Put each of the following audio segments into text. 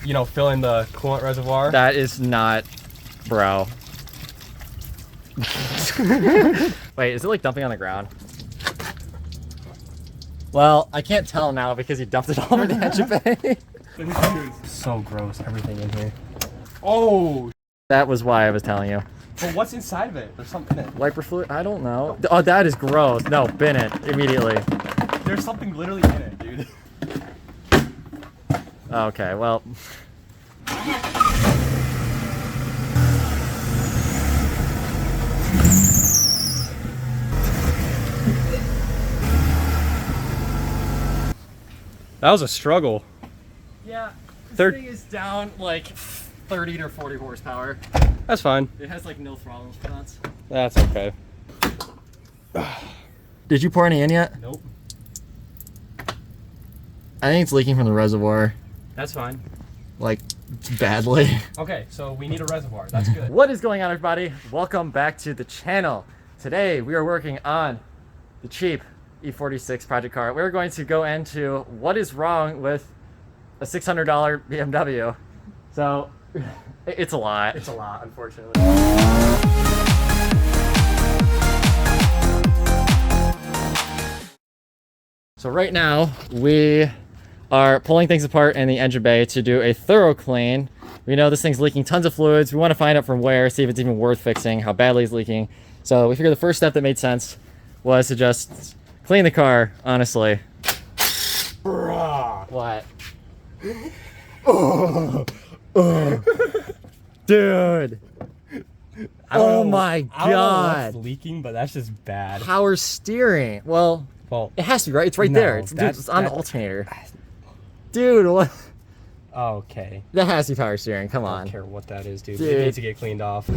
you know, fill in the coolant reservoir. That is not, bro. Wait, is it like dumping on the ground? Well, I can't tell now because you dumped it all over the engine bay. So gross, everything in here. Oh! That was why I was telling you. But what's inside of it? There's something in it. Wiper fluid? I don't know. Oh, that is gross. No, bin it immediately. There's something literally in it, dude. Okay, well. That was a struggle. Yeah, this thing is down like 30 to 40 horsepower. That's fine. It has like no throttle response. That's okay. Did you pour any in yet? Nope. I think it's leaking from the reservoir. That's fine. Like, badly. Okay, so we need a reservoir. That's good. What is going on, everybody? Welcome back to the channel. Today we are working on the cheap E46 project car. We're going to go into what is wrong with a $600 BMW. So it's a lot. It's a lot, unfortunately. So right now we are pulling things apart in the engine bay to do a thorough clean. We know this thing's leaking tons of fluids. We want to find out from where, see if it's even worth fixing, how badly it's leaking. So we figured the first step that made sense was to just clean the car, honestly. Bruh. What? Dude. Oh my god. I don't know what's leaking, but that's just bad. Power steering. Well, it has to be, right? It's right there. It's on the alternator. Dude, what? Okay. That has to be power steering. Come on. I don't care what that is, dude. Dude. It needs to get cleaned off.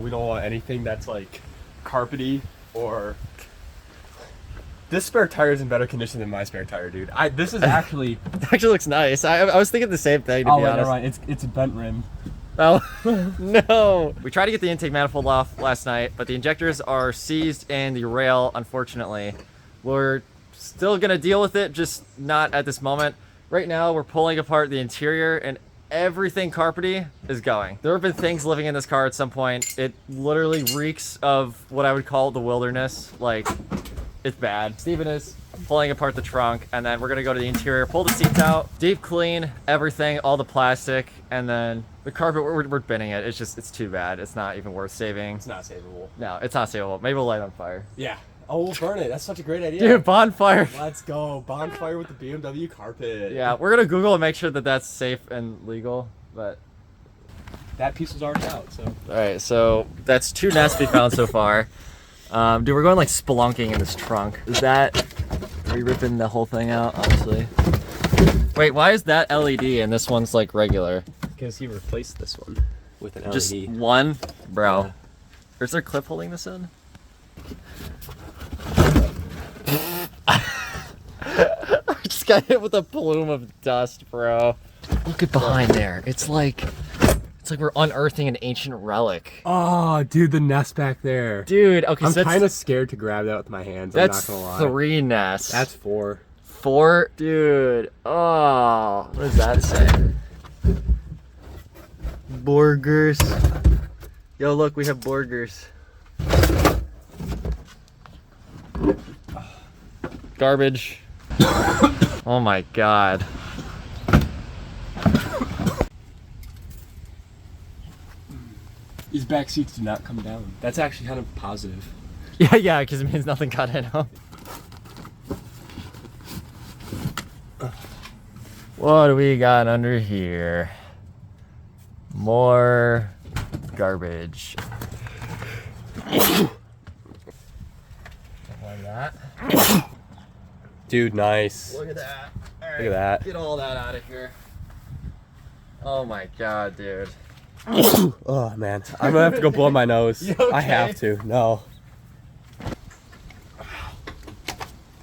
We don't want anything that's like carpety or. This spare tire is in better condition than my spare tire, dude. This is actually. It actually looks nice. I was thinking the same thing, to be honest. Right. It's a bent rim. Oh, no. We tried to get the intake manifold off last night, but the injectors are seized in the rail, unfortunately. We're still going to deal with it, just not at this moment. Right now, we're pulling apart the interior, and everything carpety is going. There have been things living in this car at some point. It literally reeks of what I would call the wilderness. Like, it's bad. Steven is pulling apart the trunk, and then we're gonna go to the interior, pull the seats out, deep clean everything, all the plastic, and then the carpet, we're binning it. It's too bad. It's not even worth saving. It's not savable. No, it's not savable. Maybe we'll light it on fire. Yeah. Oh, we'll burn it. That's such a great idea. Dude, bonfire. Let's go. Bonfire with the BMW carpet. Yeah, we're gonna Google and make sure that that's safe and legal, but. That piece was already out, so. All right, so that's 2 nests we found so far. Dude, we're going like spelunking in this trunk. Is that, are we ripping the whole thing out, honestly? Wait, why is that LED and this one's like regular? Because he replaced this one with an LED. Just one? Bro. Yeah. Is there a clip holding this in? I just got hit with a plume of dust, bro. Look at behind there. It's like we're unearthing an ancient relic. Oh, dude, the nest back there. Dude, okay, I'm so kind of scared to grab that with my hands. That's I'm not gonna lie. 3 nests. That's 4. 4? Dude. Oh, what does that say? Burgers. Yo, look, we have burgers. Garbage. Oh my god. These back seats do not come down. That's actually kind of positive. Yeah, because it means nothing got in, huh? What do we got under here? More garbage. Something like that. Dude, nice. Look at that. All right, Look at that. Get all that out of here. Oh my god, dude. Oh man, I'm gonna have to go blow my nose. You okay? I have to. No.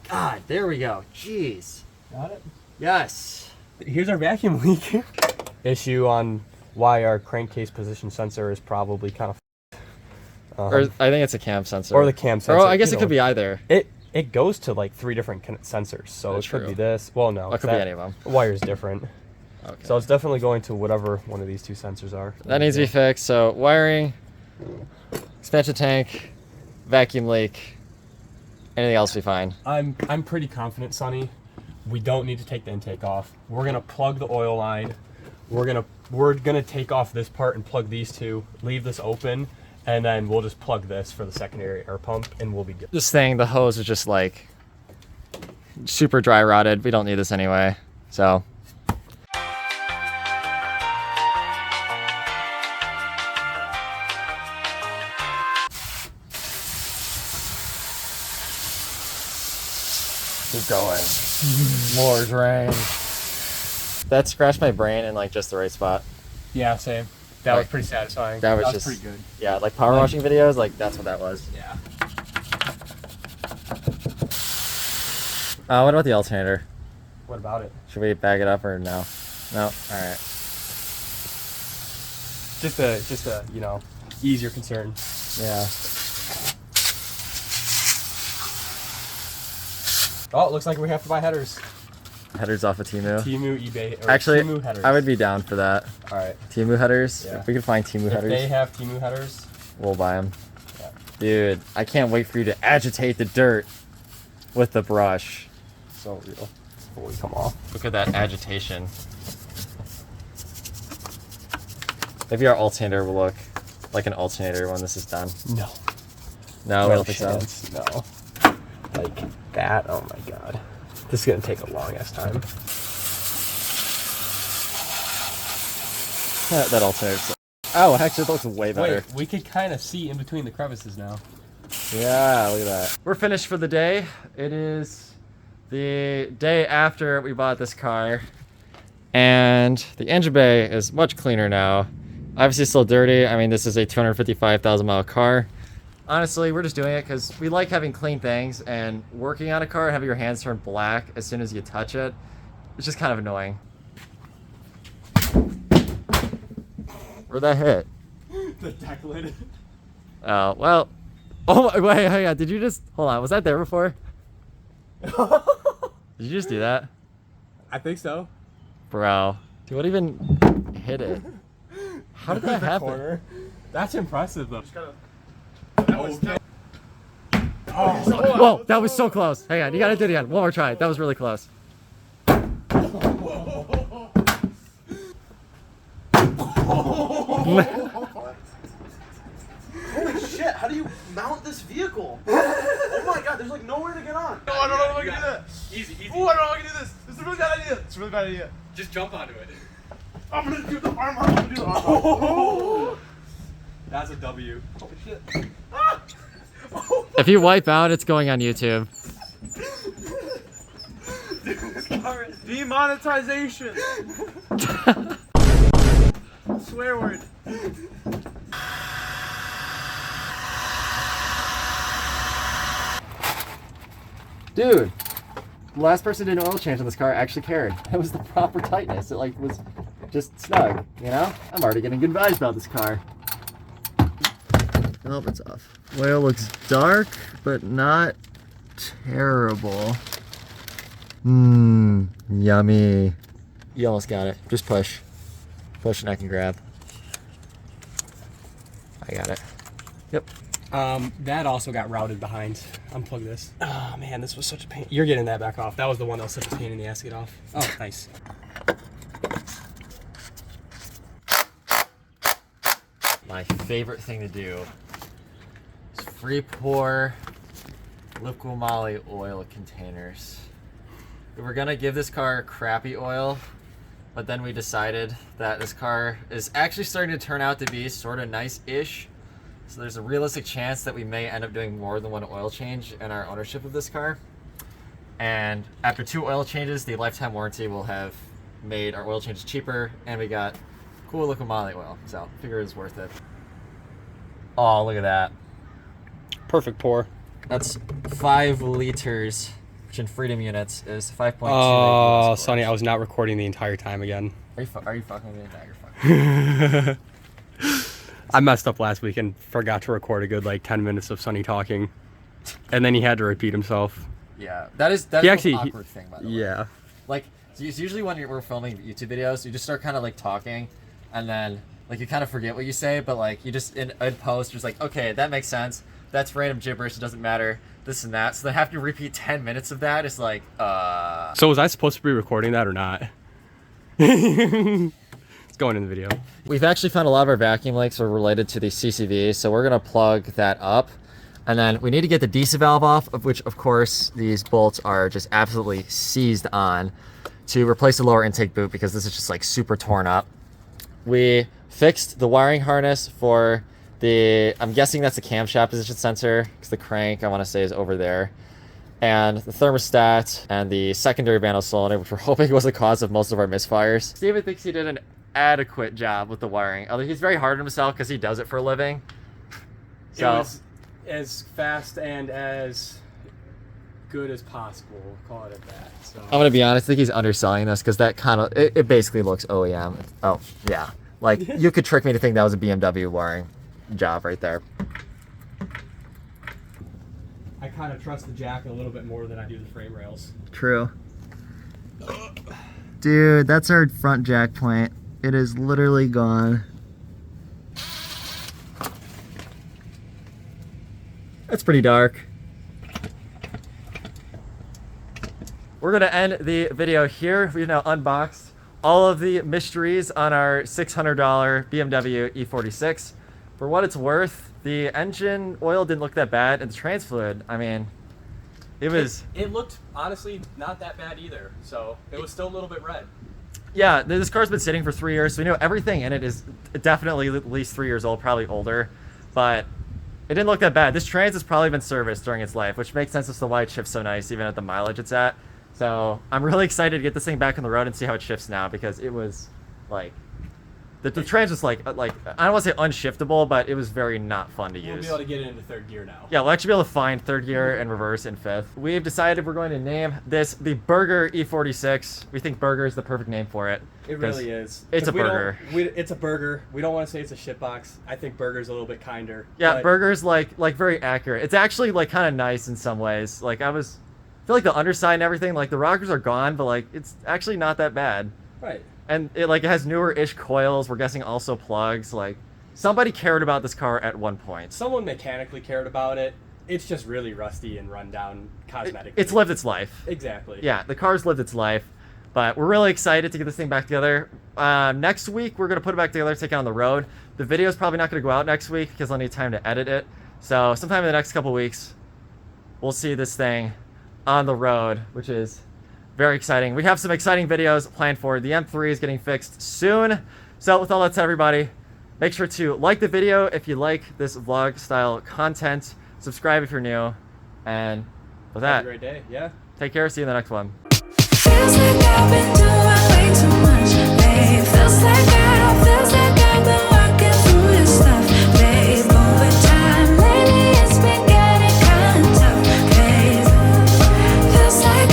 God, there we go. Jeez. Got it? Yes. Here's our vacuum leak. Issue on why our crankcase position sensor is probably kind of Or I think it's a cam sensor. Or the cam sensor. Or I guess it could be either. It goes to like 3 different sensors, so That's it could true. be this. Well, no, It could be any of them. The wire's different. Okay. So it's definitely going to whatever one of these 2 sensors are. That needs to be fixed. So wiring, expansion tank, vacuum leak, anything else will be fine. I'm pretty confident, Sonny. We don't need to take the intake off. We're gonna plug the oil line. We're gonna take off this part and plug these 2. Leave this open. And then we'll just plug this for the secondary air pump and we'll be good. This thing, the hose is just like super dry rotted. We don't need this anyway. So. Keep going. More drain. That scratched my brain in like just the right spot. Yeah, same. That was pretty satisfying. That was just pretty good. Yeah, like power washing videos, like that's what that was. Yeah. What about the alternator? What about it? Should we bag it up or no? No. All right. Just a ease your concern. Yeah. Oh, it looks like we have to buy headers. Headers off of Temu. Temu, eBay, or Actually, Temu headers. I would be down for that. All right. Temu headers. Yeah. If we could find Temu If headers, they have Temu headers, we'll buy them. Yeah. Dude, I can't wait for you to agitate the dirt with the brush. so real. Before we come off. Look at that agitation. Maybe our alternator will look like an alternator when this is done. No. No, we don't think so. chance. No. Like that. Oh my god. This is gonna take a long ass time. That alternator. Oh, actually, it looks way better. Wait, we could kind of see in between the crevices now. Yeah, look at that. We're finished for the day. It is the day after we bought this car, and the engine bay is much cleaner now. Obviously still dirty. I mean, this is a 255,000 mile car. Honestly, we're just doing it because we like having clean things, and working on a car and having your hands turn black as soon as you touch it, it's just kind of annoying. Where'd that hit? The deck lid. Oh, well. Oh my, wait, hang on. Did you just, hold on, was that there before? Did you just do that? I think so. Bro. Dude, what even hit it? How did that happen? Corner. That's impressive though. Whoa, that was so close. Hang on, you gotta do it again. One more try. That was really close. Holy shit, how do you mount this vehicle? Oh my god, there's like nowhere to get on. No, I don't know if I can do that. Easy, easy. Ooh, I don't know if I can do this. This is a really bad idea. It's a really bad idea. Just jump onto it. I'm gonna do the arm. I'm gonna do the arm. Oh. That's a W. Holy shit. If you wipe out, it's going on YouTube. Demonetization. Swear word. Dude, the last person did an oil change on this car actually cared. It was the proper tightness. It like was just snug, you know? I'm already getting good vibes about this car. Velvet's off. Oil looks dark, but not terrible. Mmm, yummy. You almost got it. Just push. Push and I can grab. I got it. Yep. That also got routed behind. Unplug this. Oh man, this was such a pain. You're getting that back off. That was the one that was such a pain in the ass to get off. Oh, nice. My favorite thing to do is free pour liquid moly oil containers. We were gonna give this car crappy oil, but then we decided that this car is actually starting to turn out to be sort of nice-ish. So there's a realistic chance that we may end up doing more than one oil change in our ownership of this car. And after 2 oil changes, the lifetime warranty will have made our oil changes cheaper, and we got cool liquid moly oil. So I figure it's worth it. Oh, look at that. Perfect pour. That's 5 liters, which in freedom units is 5.2. Oh, Sonny, I was not recording the entire time again. Are you fucking with me? No, you're fucking. I messed up last week and forgot to record a good like 10 minutes of Sonny talking, and then he had to repeat himself. Yeah, that's He the actually- most awkward thing, by the way. Yeah. Like, it's usually when we're filming YouTube videos, you just start kind of like talking, and then like you kind of forget what you say, but like you just in post, you're just like, okay, that makes sense. That's random gibberish. It doesn't matter. This and that. So then having to repeat 10 minutes of that is like, So was I supposed to be recording that or not? It's going in the video. We've actually found a lot of our vacuum leaks are related to the CCV, so we're gonna plug that up. And then we need to get the DC valve off, of which, of course, these bolts are just absolutely seized on, to replace the lower intake boot because this is just like super torn up. We fixed the wiring harness for the, I'm guessing that's the camshaft position sensor, because the crank, I want to say, is over there. And the thermostat and the secondary vandal solenoid, which we're hoping was the cause of most of our misfires. Steven thinks he did an adequate job with the wiring. Although he's very hard on himself because he does it for a living. So, It was as fast and as good as possible, we'll call it at that. So. I'm gonna be honest, I think he's underselling this because that kind of it basically looks OEM. Oh yeah, like you could trick me to think that was a BMW wiring job right there. I kind of trust the jack a little bit more than I do the frame rails. True. Dude, that's our front jack point. It is literally gone. That's pretty dark. We're gonna end the video here. We've now unboxed all of the mysteries on our $600 BMW E46. For what it's worth, the engine oil didn't look that bad, and the trans fluid, I mean, it was... It looked, honestly, not that bad either. So it was still a little bit red. Yeah, this car's been sitting for 3 years, so we know everything in it is definitely at least 3 years old, probably older. But it didn't look that bad. This trans has probably been serviced during its life, which makes sense as to why it shifts so nice, even at the mileage it's at. So I'm really excited to get this thing back on the road and see how it shifts now, because it was like... The trans was like I don't want to say unshiftable, but it was very not fun to use. We'll be able to get it into third gear now. Yeah, we'll actually be able to find third gear and reverse in fifth. We've decided we're going to name this the Burger E46. We think Burger is the perfect name for it. It really is. It's a burger. It's a burger. We don't want to say it's a shitbox. I think Burger's a little bit kinder. Yeah, but Burger's like very accurate. It's actually like kind of nice in some ways. Like I feel like the underside and everything, like the rockers are gone, but like it's actually not that bad. Right. And it has newer-ish coils. We're guessing also plugs. Like somebody cared about this car at one point. Someone mechanically cared about it. It's just really rusty and run down cosmetically. It's lived its life. Exactly. Yeah, the car's lived its life. But we're really excited to get this thing back together. Next week, we're going to put it back together, take it on the road. The video's probably not going to go out next week because I'll need time to edit it. So sometime in the next couple weeks, we'll see this thing on the road, which is very exciting. We have some exciting videos planned for it. The M3 is getting fixed soon. So with all that said, everybody, make sure to like the video if you like this vlog style content. Subscribe if you're new. And with Have that, a great day. Yeah. take care. See you in the next one. Feels like I've been doing way too much, babe. Feels like I've been working through this stuff, babe. Over time, lately it's been getting kind of tough, babe. Feels like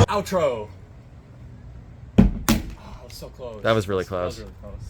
Outro. Oh, so close. That was really close. That was really close.